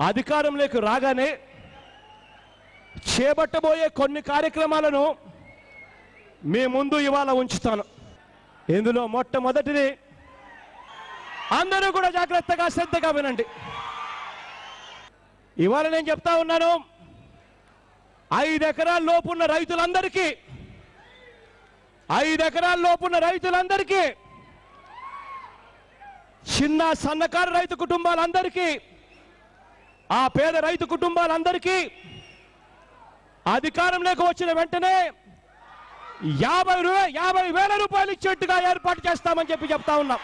అధికారంలోకి రాగానే చేపట్టబోయే కొన్ని కార్యక్రమాలను మీ ముందు ఇవాళ ఉంచుతాను. ఇందులో మొట్టమొదటిది అందరూ కూడా జాగ్రత్తగా శ్రద్ధగా వినండి. ఇవాళ నేను చెప్తా ఉన్నాను, 5 ఎకరాల లోపున్న రైతులందరికీ 5 ఎకరాల లోపున్న రైతులందరికీ, చిన్న సన్నకారు రైతు కుటుంబాలందరికీ, ఆ పేద రైతు కుటుంబాలందరికీ అధికారంలోకి వచ్చిన వెంటనే 50,000 రూపాయలు ఇచ్చేట్టుగా ఏర్పాటు చేస్తామని చెప్తా ఉన్నాం.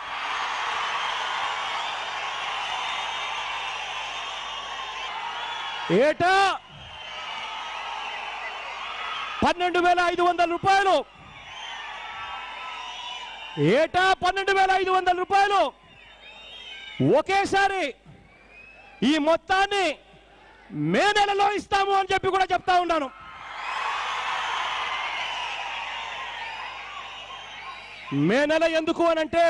ఏటా 12,500 రూపాయలు, ఏటా 12,500 రూపాయలు ఒకేసారి ఈ మొత్తాన్ని మే నెలలో ఇస్తాము అని చెప్పి కూడా చెప్తా ఉన్నాను. మే నెల ఎందుకు అనంటే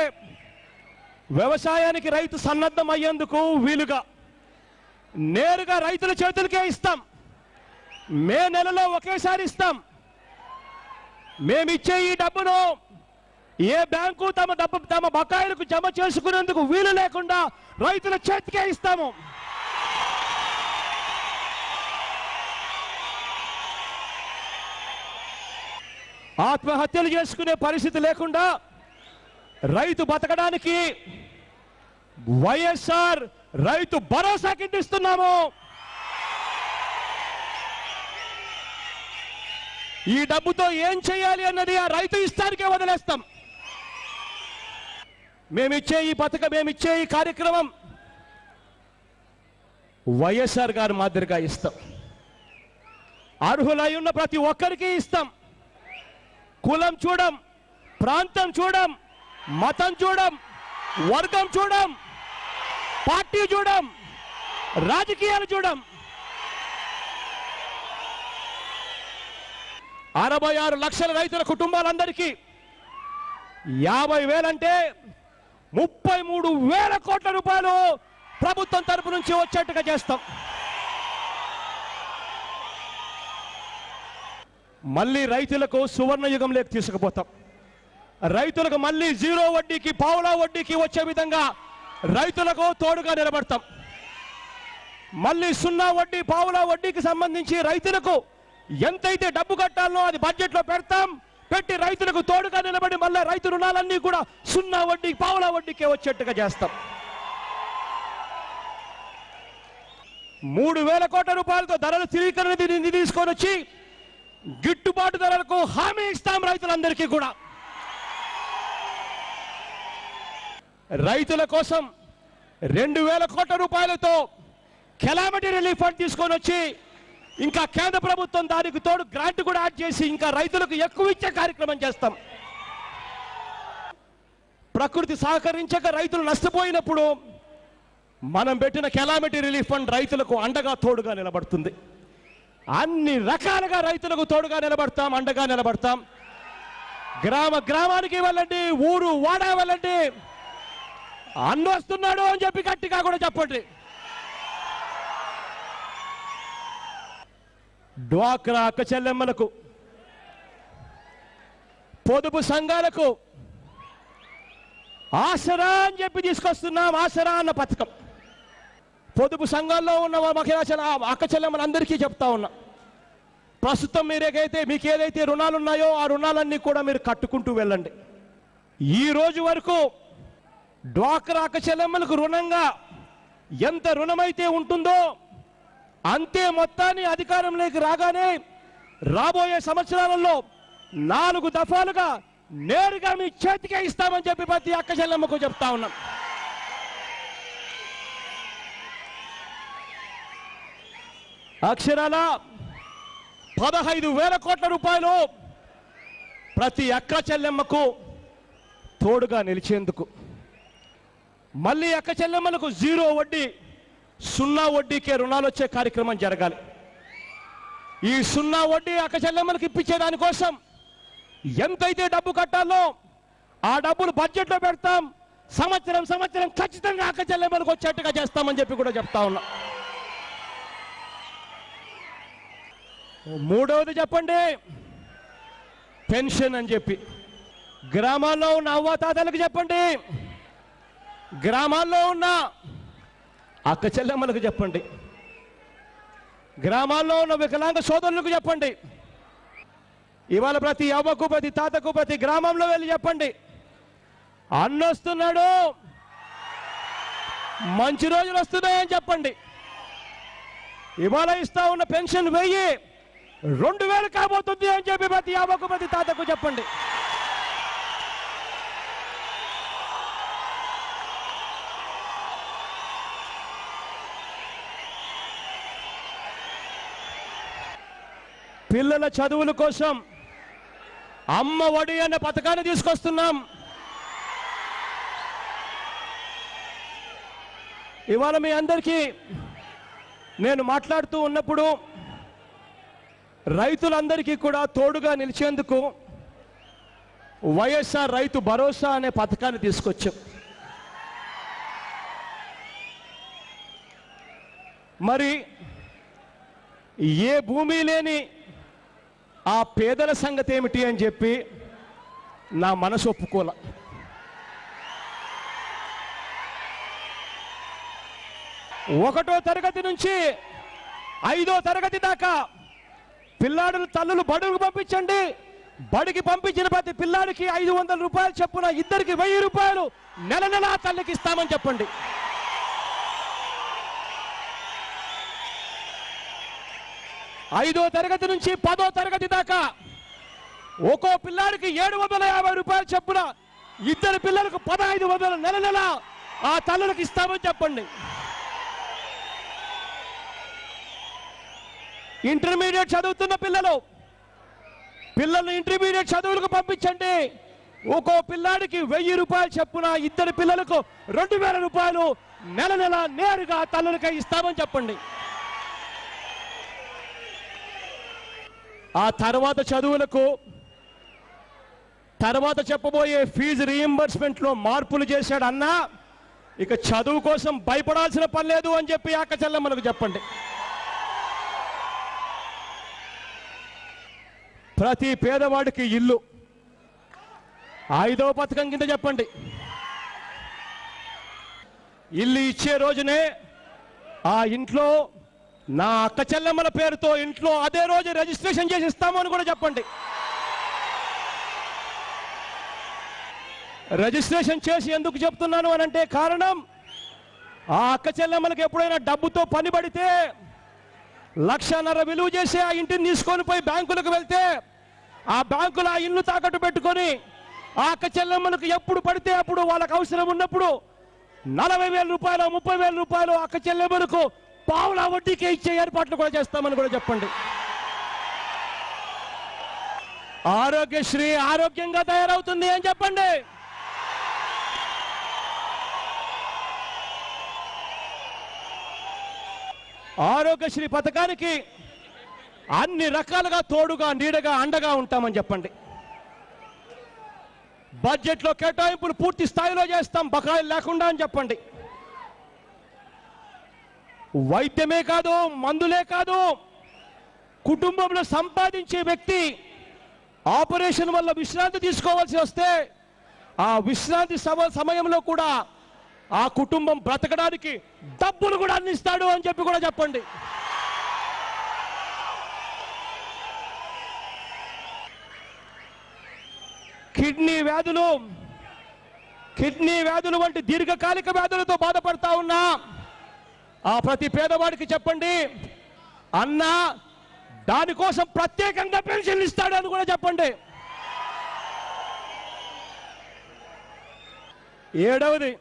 వ్యవసాయానికి రైతు సన్నద్ధం అయ్యేందుకు వీలుగా నేరుగా రైతుల చేతులకే ఇస్తాం. మే నెలలో ఒకేసారి ఇస్తాం. మేమిచ్చే ఈ డబ్బును ఏ బ్యాంకు తమ బకాయిలకు జమ చేసుకునేందుకు వీలు లేకుండా రైతుల చేతికే ఇస్తాము. ఆత్మహత్యలు చేసుకునే పరిస్థితి లేకుండా రైతు బతకడానికి వైఎస్ఆర్ రైతు భరోసా కింద ఇస్తున్నాము. ఈ డబ్బుతో ఏం చేయాలి అన్నది ఆ రైతు ఇష్టానికే వదిలేస్తాం. మేమిచ్చే ఈ పథకం, మేమిచ్చే ఈ కార్యక్రమం వైఎస్ఆర్ గారి మాదిరిగా ఇస్తాం. అర్హులై ఉన్న ప్రతి ఒక్కరికి ఇస్తాం. కులం చూడం, ప్రాంతం చూడం, మతం చూడం, వర్గం చూడం, పార్టీ చూడం, రాజకీయాలు చూడం. 66 లక్షల రైతుల కుటుంబాలందరికీ 50,000 అంటే 33,000 కోట్ల రూపాయలు ప్రభుత్వం తరపు నుంచి వచ్చేట్టుగా చేస్తాం. మళ్ళీ రైతులకు సువర్ణ యుగంలోకి తీసుకుపోతాం. రైతులకు మళ్ళీ 0 వడ్డీకి, పావులా వడ్డీకి వచ్చే విధంగా రైతులకు తోడుగా నిలబడతాం. మళ్ళీ 0 వడ్డీ, పావులా వడ్డీకి సంబంధించి రైతులకు ఎంతైతే డబ్బు కట్టాలో అది బడ్జెట్లో పెడతాం. పెట్టి రైతులకు తోడుగా నిలబడి మళ్ళీ రైతు రుణాలన్నీ కూడా 0 వడ్డీ, పావులా వడ్డీకే వచ్చేట్టుగా చేస్తాం. 3,000 కోట్ల రూపాయలతో ధరల స్థిరీకరణ నిధి తీసుకొని వచ్చి గిట్టుబాటు ధరలకు హామీ ఇస్తాం రైతులందరికీ కూడా. రైతుల కోసం 2,000 కోట్ల రూపాయలతో కెలామిటీ రిలీఫ్ ఫండ్ తీసుకొని వచ్చి ఇంకా కేంద్ర ప్రభుత్వం దానికి తోడు గ్రాంట్ కూడా యాడ్ చేసి ఇంకా రైతులకు ఎక్కువ ఇచ్చే కార్యక్రమం చేస్తాం. ప్రకృతి సహకరించక రైతులు నష్టపోయినప్పుడు మనం పెట్టిన కెలామిటీ రిలీఫ్ ఫండ్ రైతులకు అండగా తోడుగా నిలబడుతుంది. అన్ని రకాలుగా రైతులకు తోడుగా నిలబడతాం, అండగా నిలబడతాం. గ్రామానికి వెళ్ళండి, ఊరు వాడ వెళ్ళండి, అన్న వస్తున్నాడు అని చెప్పి గట్టిగా కూడా చెప్పండి. డ్వాక్రా అక్క చెల్లెమ్మలకు, పొదుపు సంఘాలకు ఆసరా అని చెప్పి తీసుకొస్తున్నాం. ఆసరా అన్న పథకం పొదుపు సంఘాల్లో ఉన్న మహిళా అక్క చెల్లెమ్మలందరికీ చెప్తా ఉన్నా, ప్రస్తుతం మీకు ఏదైతే రుణాలు ఉన్నాయో ఆ రుణాలన్నీ కూడా మీరు కట్టుకుంటూ వెళ్ళండి. ఈ రోజు వరకు డ్వాక్రా అక్క చెల్లెమ్మలకు రుణంగా ఎంత రుణమైతే ఉంటుందో అంతే మొత్తాన్ని అధికారంలోకి రాగానే రాబోయే సంవత్సరాలలో 4 దఫాలుగా నేరుగా మీ చేతికే ఇస్తామని చెప్పి ప్రతి అక్క చెల్లెమ్మకు చెప్తా ఉన్నాం. అక్షరాల 15,000 కోట్ల రూపాయలు ప్రతి అక్క చెల్లెమ్మకు తోడుగా నిలిచేందుకు. మళ్ళీ అక్క చెల్లెమ్మలకు 0 వడ్డీ, 0 వడ్డీకే రుణాలు వచ్చే కార్యక్రమం జరగాలి. ఈ 0 వడ్డీ అక్క చెల్లెమ్మలకు ఇప్పించే దానికోసం ఎంతైతే డబ్బు కట్టాలో ఆ డబ్బులు బడ్జెట్లో పెడతాం. సంవత్సరం ఖచ్చితంగా అక్క చెల్లెమ్మలకు వచ్చేట్టుగా చేస్తామని చెప్పి కూడా చెప్తా ఉన్నా. మూడవది చెప్పండి పెన్షన్ అని చెప్పి. గ్రామాల్లో ఉన్న అవ్వాతాతలకు చెప్పండి, గ్రామాల్లో ఉన్న అక్క చెల్లెమ్మలకు చెప్పండి, గ్రామాల్లో ఉన్న వికలాంగ సోదరులకు చెప్పండి. ఇవాళ ప్రతి అవ్వకు ప్రతి తాతకు ప్రతి గ్రామంలో వెళ్ళి చెప్పండి, అన్నొస్తున్నాడు, మంచి రోజులు వస్తున్నాయని చెప్పండి. ఇవాళ ఇస్తా ఉన్న పెన్షన్ 1000 2000 కాబోతుంది అని చెప్పి ప్రతి అవ్వకు ప్రతి తాతకు చెప్పండి. పిల్లల చదువుల కోసం అమ్మ ఒడి అనే పథకాన్ని తీసుకొస్తున్నాం. ఇవాళ మీ అందరికీ నేను మాట్లాడుతూ ఉన్నప్పుడు రైతులందరికీ కూడా తోడుగా నిలిచేందుకు వైఎస్ఆర్ రైతు భరోసా అనే పథకాన్ని తీసుకొచ్చాం. మరి ఏ భూమి లేని ఆ పేదల సంగతి ఏమిటి అని చెప్పి నా మనసు ఒప్పుకోల. ఒకటో తరగతి నుంచి 5వ తరగతి దాకా పిల్లాడులు తల్లులు బడుగు పంపించండి. బడికి పంపించిన ప్రతి పిల్లాడికి 500 రూపాయలు చొప్పున, ఇద్దరికి 1000 రూపాయలు నెల నెల తల్లికి ఇస్తామని చెప్పండి. ఐదో తరగతి నుంచి 10వ తరగతి దాకా ఒక్కో పిల్లాడికి 750 రూపాయలు చొప్పున, ఇద్దరు పిల్లలకు 1500 నెల నెల ఆ తల్లులకు ఇస్తామని చెప్పండి. ఇంటర్మీడియట్ చదువుతున్న పిల్లలు ఇంటర్మీడియట్ చదువులకు పంపించండి. ఒక్కో పిల్లాడికి 1000 రూపాయలు చొప్పున, ఇద్దరు పిల్లలకు 2000 రూపాయలు నెల నెల నేరుగా తల్లులకై ఇస్తామని చెప్పండి. ఆ తర్వాత చదువులకు తర్వాత చెప్పబోయే ఫీజు రీయింబర్స్మెంట్లో మార్పులు చేశాడు అన్న. ఇక చదువు కోసం భయపడాల్సిన పని లేదు అని చెప్పి అక్క చెల్లెమ్మలకు చెప్పండి. ప్రతి పేదవాడికి ఇల్లు 5వ పథకం కింద చెప్పండి. ఇల్లు ఇచ్చే రోజునే ఆ ఇంట్లో నా అక్క చెల్లెమ్మల పేరుతో ఇంట్లో అదే రోజు రిజిస్ట్రేషన్ చేసి ఇస్తాము అని కూడా చెప్పండి. రిజిస్ట్రేషన్ చేసి ఎందుకు చెప్తున్నాను అని అంటే కారణం, ఆ అక్క చెల్లెమ్మలకు ఎప్పుడైనా డబ్బుతో పని పడితే 1,50,000 విలువ చేసి ఆ ఇంటిని తీసుకొని పోయి బ్యాంకులకు వెళ్తే ఆ బ్యాంకులో ఆ ఇల్లు తాకట్టు పెట్టుకొని ఆ అక్క చెల్లెమ్మలకు ఎప్పుడు పడితే అప్పుడు వాళ్ళకు అవసరం ఉన్నప్పుడు 40,000 రూపాయలు 30,000 రూపాయలు అక్క చెల్లెమ్మలకు పావుల వడ్డీకే ఇచ్చే ఏర్పాట్లు కూడా చేస్తామని కూడా చెప్పండి. ఆరోగ్యశ్రీ ఆరోగ్యంగా తయారవుతుంది అని చెప్పండి. ఆరోగ్యశ్రీ పథకానికి అన్ని రకాలుగా తోడుగా నీడగా అండగా ఉంటామని చెప్పండి. బడ్జెట్లో కేటాయింపులు పూర్తి స్థాయిలో చేస్తాం, బకాయిలు లేకుండా అని చెప్పండి. వైద్యమే కాదు, మందులే కాదు, కుటుంబంలో సంపాదించే వ్యక్తి ఆపరేషన్ వల్ల విశ్రాంతి తీసుకోవాల్సి వస్తే ఆ విశ్రాంతి సమయంలో కూడా ఆ కుటుంబం బ్రతకడానికి డబ్బులు కూడా అందిస్తాడు అని చెప్పి కూడా చెప్పండి. కిడ్నీ వ్యాధులు వంటి దీర్ఘకాలిక వ్యాధులతో బాధపడతా ఉన్నా ఆ ప్రతి పేదవాడికి చెప్పండి, అన్న దానికోసం ప్రత్యేకంగా పెన్షన్ ఇస్తాడు అని కూడా చెప్పండి. 7వది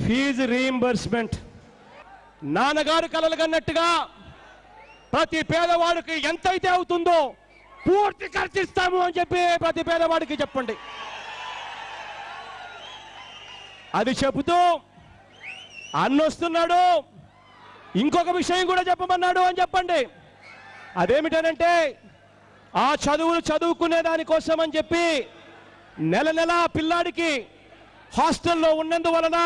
ఫీజు రీయింబర్స్మెంట్. నాన్నగారు కలలు కన్నట్టుగా ప్రతి పేదవాడికి ఎంతైతే అవుతుందో పూర్తి ఖర్చిస్తాము అని చెప్పి ప్రతి పేదవాడికి చెప్పండి. అది చెబుతూ అన్నొస్తున్నాడు, ఇంకొక విషయం కూడా చెప్పమన్నాడు అని చెప్పండి. అదేమిటనంటే ఆ చదువులు చదువుకునే దానికోసం అని చెప్పి నెల నెల పిల్లాడికి హాస్టల్లో ఉన్నందువలన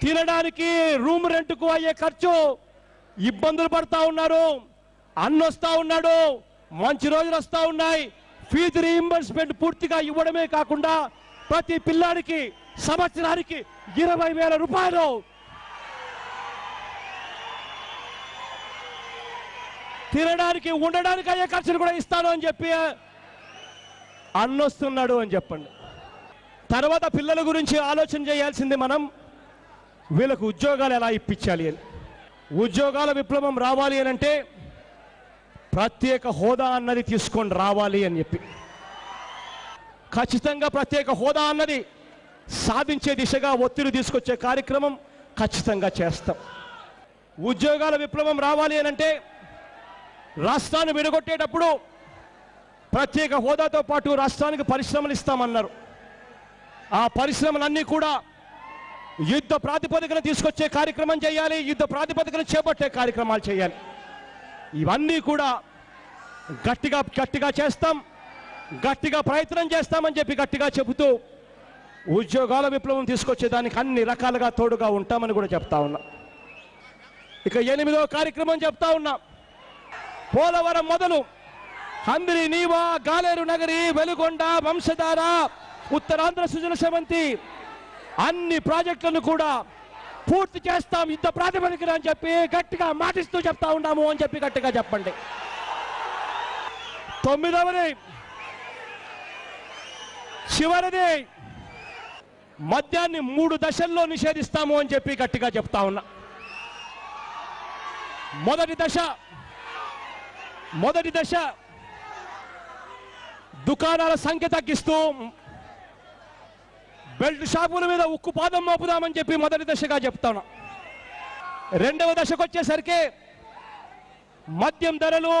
తినడానికి రూమ్ రెంట్కు అయ్యే ఖర్చు ఇబ్బందులు పడతా ఉన్నారు. అన్న వస్తా ఉన్నాడు, మంచి రోజులు వస్తా ఉన్నాయి. ఫీజు రీయింబర్స్మెంట్ పూర్తిగా ఇవ్వడమే కాకుండా ప్రతి పిల్లాడికి సంవత్సరానికి 20,000 రూపాయలు తినడానికి ఉండడానికి అయ్యే ఖర్చులు కూడా ఇస్తాను అని చెప్పి అన్నొస్తున్నాడు అని చెప్పండి. తర్వాత పిల్లల గురించి ఆలోచన చేయాల్సింది మనం, వీళ్ళకు ఉద్యోగాలు ఎలా ఇప్పించాలి అని. ఉద్యోగాల విప్లవం రావాలి అని అంటే ప్రత్యేక హోదా అన్నది తీసుకొని రావాలి అని చెప్పి ఖచ్చితంగా ప్రత్యేక హోదా అన్నది సాధించే దిశగా ఒత్తిడి తీసుకొచ్చే కార్యక్రమం ఖచ్చితంగా చేస్తాం. ఉద్యోగాల విప్లవం రావాలి అని అంటే రాష్ట్రాన్ని విడగొట్టేటప్పుడు ప్రత్యేక హోదాతో పాటు రాష్ట్రానికి పరిశ్రమలు ఇస్తామన్నారు. ఆ పరిశ్రమలన్నీ కూడా యుద్ధ ప్రాతిపదికన తీసుకొచ్చే కార్యక్రమం చేయాలి, యుద్ధ ప్రాతిపదికన చేపట్టే కార్యక్రమాలు చేయాలి. ఇవన్నీ కూడా గట్టిగా చేస్తాం, గట్టిగా ప్రయత్నం చేస్తామని చెప్పి గట్టిగా చెబుతూ ఉద్యోగాల విప్లవం తీసుకొచ్చేదానికి అన్ని రకాలుగా తోడుగా ఉంటామని కూడా చెప్తా ఉన్నా. ఇక 8వ కార్యక్రమం చెప్తా ఉన్నా. పోలవరం మొదలు హంద్రి నీవా, గాలేరు నగరి, వెలుగొండ, వంశధార, ఉత్తరాంధ్ర సుజల సమంతి అన్ని ప్రాజెక్టులను కూడా పూర్తి చేస్తాం యుద్ధ ప్రాతిపదికన అని చెప్పి గట్టిగా మాటిస్తూ చెప్తా ఉన్నాము అని చెప్పి గట్టిగా చెప్పండి. 9వది చివరిది మద్యాన్ని 3 దశల్లో నిషేధిస్తాము అని చెప్పి గట్టిగా చెప్తా ఉన్నా. మొదటి దశ దుకాణాల సంఖ్య తగ్గిస్తూ బెల్ట్ షాపుల మీద ఉక్కు పాదం మోపుదామని చెప్పి మొదటి దశగా చెప్తాను. 2వ దశకు వచ్చేసరికి మద్యం ధరలు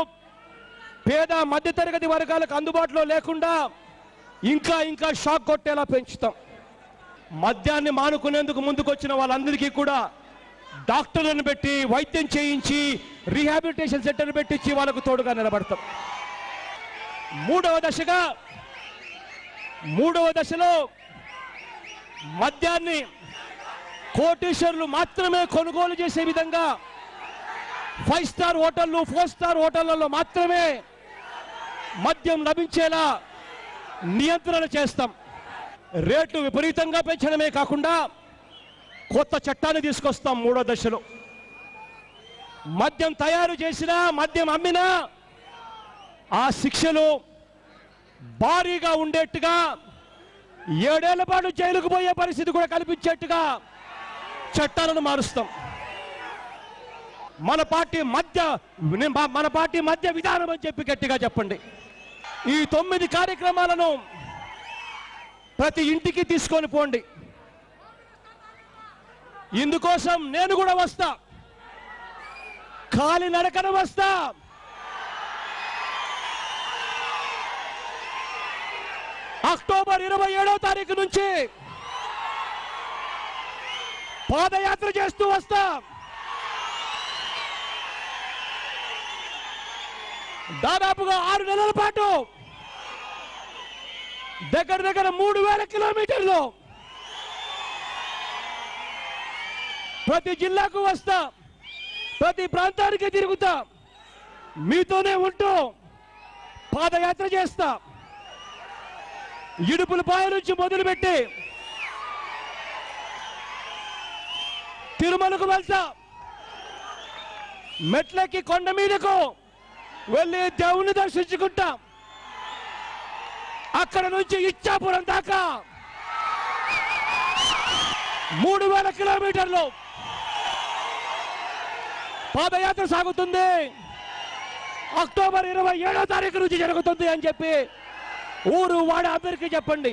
పేద మధ్యతరగతి వర్గాలకు అందుబాటులో లేకుండా ఇంకా షాక్ కొట్టేలా పెంచుతాం. మద్యాన్ని మానుకునేందుకు ముందుకొచ్చిన వాళ్ళందరికీ కూడా డాక్టర్లను పెట్టి వైద్యం చేయించి రీహాబిలిటేషన్ సెంటర్ పెట్టించి వాళ్ళకు తోడుగా నిలబడతాం. 3వ దశలో మద్యాన్ని కోటీశ్వరులు మాత్రమే కొనుగోలు చేసే విధంగా 5 స్టార్ హోటళ్లు 4 స్టార్ హోటళ్లలో మాత్రమే మద్యం లభించేలా నియంత్రణ చేస్తాం. రేట్లు విపరీతంగా పెంచడమే కాకుండా కొత్త చట్టాన్ని తీసుకొస్తాం. 3వ దశలో మద్యం తయారు చేసినా మద్యం అమ్మినా ఆ శిక్షలు భారీగా ఉండేట్టుగా 7 ఏళ్ల పాటు జైలుకు పోయే పరిస్థితి కూడా కల్పించేట్టుగా చట్టాలను మారుస్తాం. మన పార్టీ మధ్య విధానం అని చెప్పి గట్టిగా చెప్పండి. ఈ 9 కార్యక్రమాలను ప్రతి ఇంటికి తీసుకొని పోండి. ఇందుకోసం నేను కూడా వస్తా, కాలి నడకన వస్తా. అక్టోబర్ 27వ తారీఖు నుంచి పాదయాత్ర చేస్తూ వస్తా. దాదాపుగా 6 నెలల పాటు దగ్గర 3000 కిలోమీటర్లు ప్రతి జిల్లాకు వస్తా, ప్రతి ప్రాంతానికి తిరుగుతా, మీతోనే ఉంటూ పాదయాత్ర చేస్తా. ఇడుపులపాయ నుంచి మొదలుపెట్టి తిరుమలకు వెళ్తా, మెట్లకి కొండ మీదకు వెళ్ళి దేవుని దర్శించుకుంటా. అక్కడ నుంచి ఇచ్చాపురం దాకా 3000 కిలోమీటర్లు పాదయాత్ర సాగుతుంది. అక్టోబర్ 27వ తారీఖు నుంచి జరుగుతుంది అని చెప్పి ఊరు వాడ అందరికీ చెప్పండి.